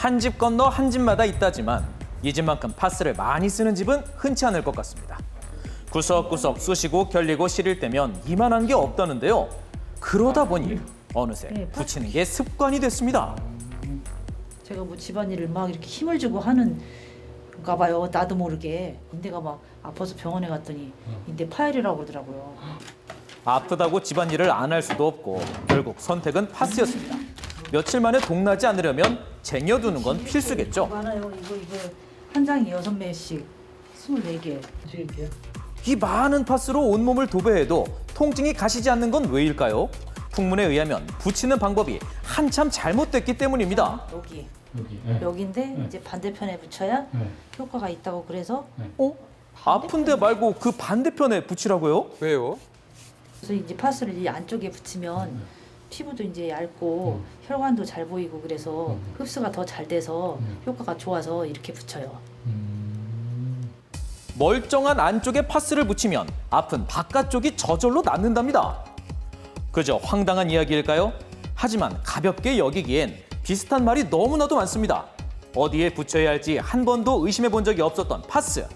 한 집 건너 한 집마다 있다지만 이 집만큼 파스를 많이 쓰는 집은 흔치 않을 것 같습니다. 구석구석 쑤시고 결리고 시릴 때면 이만한 게 없다는데요. 그러다 보니 어느새 붙이는 게 습관이 됐습니다. 제가 뭐 집안일을 막 이렇게 힘을 주고 하는가 봐요. 나도 모르게. 인대가 막 아파서 병원에 갔더니 인대 파열이라고 그러더라고요. 아프다고 집안일을 안 할 수도 없고 결국 선택은 파스였습니다. 며칠 만에 동나지 않으려면 쟁여두는 건 필수겠죠. 많아요. 이거 한 장에 6매씩 24개. 이 많은 파스로 온몸을 도배해도 통증이 가시지 않는 건 왜일까요? 풍문에 의하면 붙이는 방법이 한참 잘못됐기 때문입니다. 여기인데 이제 반대편에 붙여야 효과가 있다고 그래서 아픈데 말고 그 반대편에 붙이라고요? 왜요? 그래서 이제 파스를 이 안쪽에 붙이면 피부도 이제 얇고 혈관도 잘 보이고 그래서 흡수가 더 잘 돼서 효과가 좋아서 이렇게 붙여요. 멀쩡한 안쪽에 파스를 붙이면 아픈 바깥쪽이 저절로 낫는답니다. 그저 황당한 이야기일까요? 하지만 가볍게 여기기엔 비슷한 말이 너무나도 많습니다. 어디에 붙여야 할지 한 번도 의심해 본 적이 없었던 파스.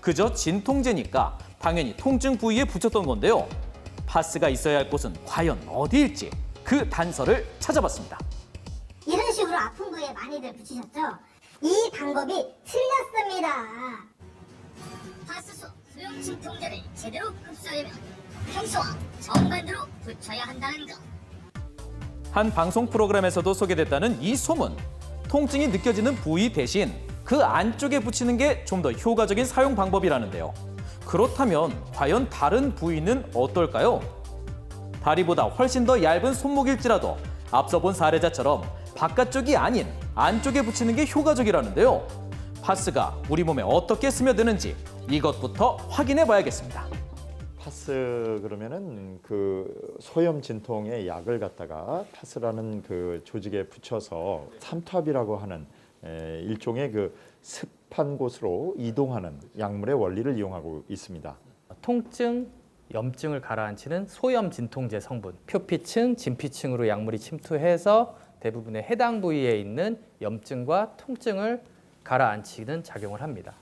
그저 진통제니까 당연히 통증 부위에 붙였던 건데요. 파스가 있어야 할 곳은 과연 어디일지 그 단서를 찾아봤습니다. 이런 식으로 아픈 부위에 많이들 붙이셨죠? 이 방법이 틀렸습니다. 파스소 수용 진통제를 제대로 흡수하려면 평소와 정반대로 붙여야 한다는 것. 한 방송 프로그램에서도 소개됐다는 이 소문. 통증이 느껴지는 부위 대신 그 안쪽에 붙이는 게 좀 더 효과적인 사용 방법이라는데요. 그렇다면 과연 다른 부위는 어떨까요? 다리보다 훨씬 더 얇은 손목일지라도 앞서 본 사례자처럼 바깥쪽이 아닌 안쪽에 붙이는 게 효과적이라는데요. 파스가 우리 몸에 어떻게 스며드는지 이것부터 확인해 봐야겠습니다. 파스 그러면은 그 소염 진통의 약을 갖다가 파스라는 그 조직에 붙여서 삼투압이라고 하는 일종의 그 습한 곳으로 이동하는 약물의 원리를 이용하고 있습니다. 통증, 염증을 가라앉히는 소염 진통제 성분, 표피층, 진피층으로 약물이 침투해서 대부분의 해당 부위에 있는 염증과 통증을 가라앉히는 작용을 합니다.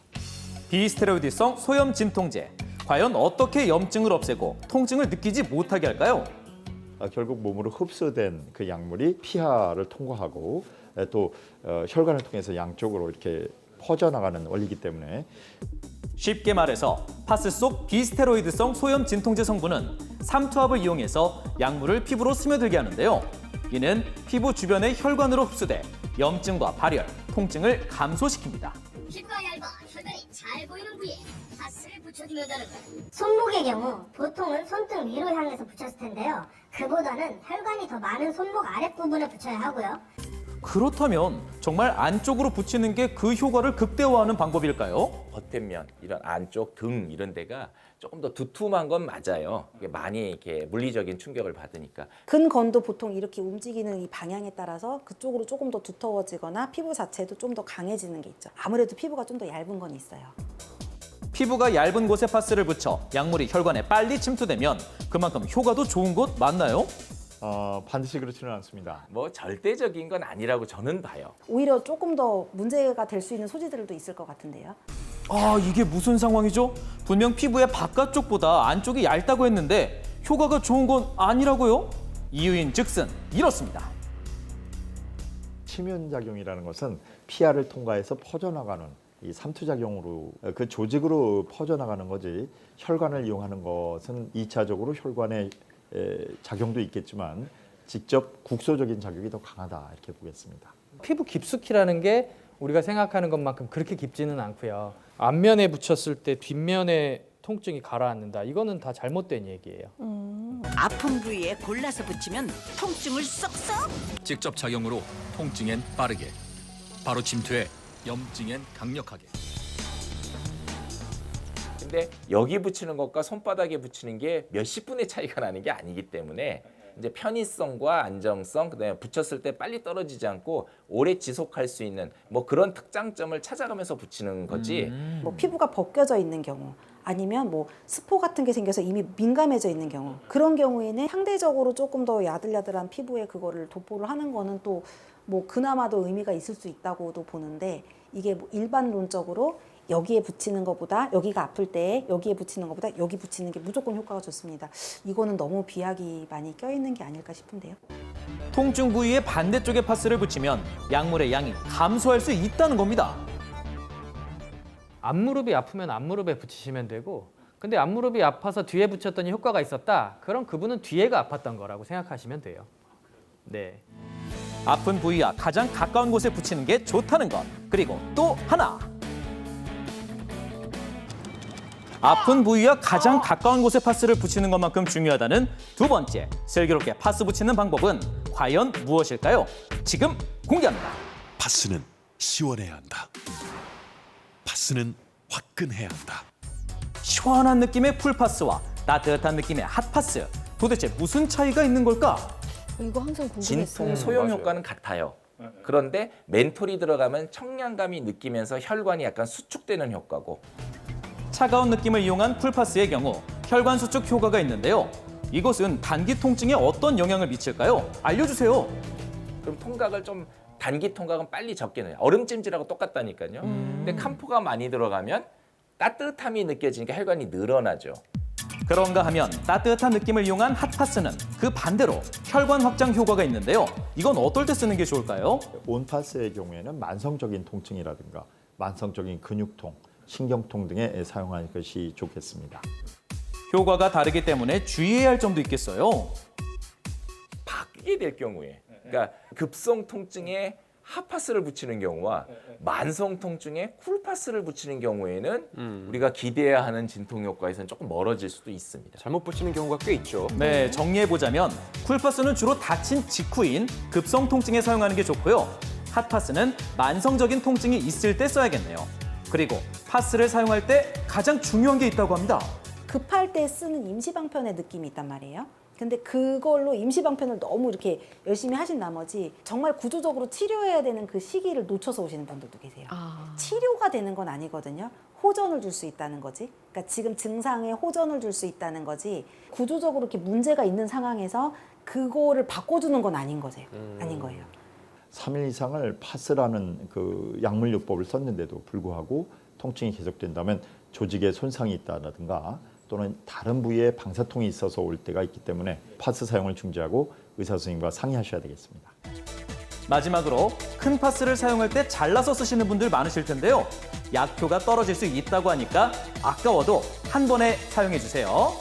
비스테로이드성 소염 진통제. 과연 어떻게 염증을 없애고 통증을 느끼지 못하게 할까요? 결국 몸으로 흡수된 그 약물이 피하를 통과하고 또 혈관을 통해서 양쪽으로 이렇게 퍼져나가는 원리이기 때문에 쉽게 말해서 파스 속 비스테로이드성 소염 진통제 성분은 삼투압을 이용해서 약물을 피부로 스며들게 하는데요. 이는 피부 주변의 혈관으로 흡수돼 염증과 발열, 통증을 감소시킵니다. 피부가 얇아 혈관이 잘 보이는 부위에 파스를 붙여주면다는 것. 손목의 경우 보통은 손등 위로 향해서 붙였을 텐데요. 그보다는 혈관이 더 많은 손목 아랫부분에 붙여야 하고요. 그렇다면 정말 안쪽으로 붙이는 게 그 효과를 극대화하는 방법일까요? 겉면면 이런 안쪽 등 이런 데가 조금 더 두툼한 건 맞아요. 이게 많이 이렇게 물리적인 충격을 받으니까. 근건도 보통 이렇게 움직이는 이 방향에 따라서 그쪽으로 조금 더 두터워지거나 피부 자체도 좀 더 강해지는 게 있죠. 아무래도 피부가 좀 더 얇은 건 있어요. 피부가 얇은 곳에 파스를 붙여 약물이 혈관에 빨리 침투되면 그만큼 효과도 좋은 곳 맞나요? 반드시 그렇지는 않습니다. 뭐 절대적인 건 아니라고 저는 봐요. 오히려 조금 더 문제가 될 수 있는 소지들도 있을 것 같은데요. 아, 이게 무슨 상황이죠? 분명 피부의 바깥쪽보다 안쪽이 얇다고 했는데 효과가 좋은 건 아니라고요? 이유인 즉슨 이렇습니다. 치면작용이라는 것은 피하를 통과해서 퍼져나가는 이 삼투작용으로 그 조직으로 퍼져나가는 거지 혈관을 이용하는 것은 2차적으로 혈관의 작용도 있겠지만 직접 국소적인 작용이 더 강하다 이렇게 보겠습니다. 피부 깊숙이라는 게 우리가 생각하는 것만큼 그렇게 깊지는 않고요. 앞면에 붙였을 때 뒷면에 통증이 가라앉는다. 이거는 다 잘못된 얘기예요. 아픈 부위에 골라서 붙이면 통증을 쏙쏙. 직접 작용으로 통증엔 빠르게, 바로 침투해 염증엔 강력하게. 근데 여기 붙이는 것과 손바닥에 붙이는 게 몇십 분의 차이가 나는 게 아니기 때문에 이제 편의성과 안정성, 그다음에 붙였을 때 빨리 떨어지지 않고 오래 지속할 수 있는 뭐 그런 특장점을 찾아가면서 붙이는 거지. 뭐 피부가 벗겨져 있는 경우 아니면 뭐 스포 같은 게 생겨서 이미 민감해져 있는 경우 그런 경우에는 상대적으로 조금 더 야들야들한 피부에 그거를 도포를 하는 거는 또 뭐 그나마도 의미가 있을 수 있다고도 보는데 이게 뭐 일반론적으로 여기에 붙이는 것보다 여기가 아플 때 여기에 붙이는 것보다 여기 붙이는 게 무조건 효과가 좋습니다. 이거는 너무 비약이 많이 껴있는 게 아닐까 싶은데요. 통증 부위의 반대쪽에 파스를 붙이면 약물의 양이 감소할 수 있다는 겁니다. 앞무릎이 아프면 앞무릎에 붙이시면 되고 근데 앞무릎이 아파서 뒤에 붙였더니 효과가 있었다. 그럼 그분은 뒤에가 아팠던 거라고 생각하시면 돼요. 네. 아픈 부위와 가장 가까운 곳에 붙이는 게 좋다는 것. 그리고 또 하나. 아픈 부위와 가장 가까운 곳에 파스를 붙이는 것만큼 중요하다는 두 번째, 슬기롭게 파스 붙이는 방법은 과연 무엇일까요? 지금 공개합니다. 파스는 시원해야 한다. 파스는 화끈해야 한다. 시원한 느낌의 풀파스와 따뜻한 느낌의 핫파스. 도대체 무슨 차이가 있는 걸까? 이거 항상 진통 소염 효과는 같아요. 그런데 멘톨이 들어가면 청량감이 느끼면서 혈관이 약간 수축되는 효과고 차가운 느낌을 이용한 풀파스의 경우 혈관 수축 효과가 있는데요. 이것은 단기 통증에 어떤 영향을 미칠까요? 알려주세요. 그럼 통각을 좀 단기 통각은 빨리 적게 내요. 얼음찜질하고 똑같다니까요. 근데 캄포가 많이 들어가면 따뜻함이 느껴지니까 혈관이 늘어나죠. 그런가 하면 따뜻한 느낌을 이용한 핫파스는 그 반대로 혈관 확장 효과가 있는데요. 이건 어떨 때 쓰는 게 좋을까요? 온파스의 경우에는 만성적인 통증이라든가 만성적인 근육통, 신경통 등에 사용하는 것이 좋겠습니다. 효과가 다르기 때문에 주의해야 할 점도 있겠어요. 바뀌게 될 경우에 그러니까 급성 통증에 핫파스를 붙이는 경우와 만성 통증에 쿨파스를 붙이는 경우에는 우리가 기대해야 하는 진통 효과에서는 조금 멀어질 수도 있습니다. 잘못 붙이는 경우가 꽤 있죠. 네, 정리해보자면 쿨파스는 주로 다친 직후인 급성 통증에 사용하는 게 좋고요. 핫파스는 만성적인 통증이 있을 때 써야겠네요. 그리고 파스를 사용할 때 가장 중요한 게 있다고 합니다. 급할 때 쓰는 임시방편의 느낌이 있단 말이에요. 근데 그걸로 임시방편을 너무 이렇게 열심히 하신 나머지 정말 구조적으로 치료해야 되는 그 시기를 놓쳐서 오시는 분들도 계세요. 치료가 되는 건 아니거든요. 호전을 줄 수 있다는 거지. 그러니까 지금 증상에 호전을 줄 수 있다는 거지. 구조적으로 이렇게 문제가 있는 상황에서 그거를 바꿔주는 건 아닌 거죠. 아닌 거예요. 3일 이상을 파스라는 그 약물요법을 썼는데도 불구하고 통증이 계속된다면 조직에 손상이 있다든가 또는 다른 부위에 방사통이 있어서 올 때가 있기 때문에 파스 사용을 중지하고 의사 선생님과 상의하셔야 되겠습니다. 마지막으로 큰 파스를 사용할 때 잘라서 쓰시는 분들 많으실 텐데요. 약효가 떨어질 수 있다고 하니까 아까워도 한 번에 사용해 주세요.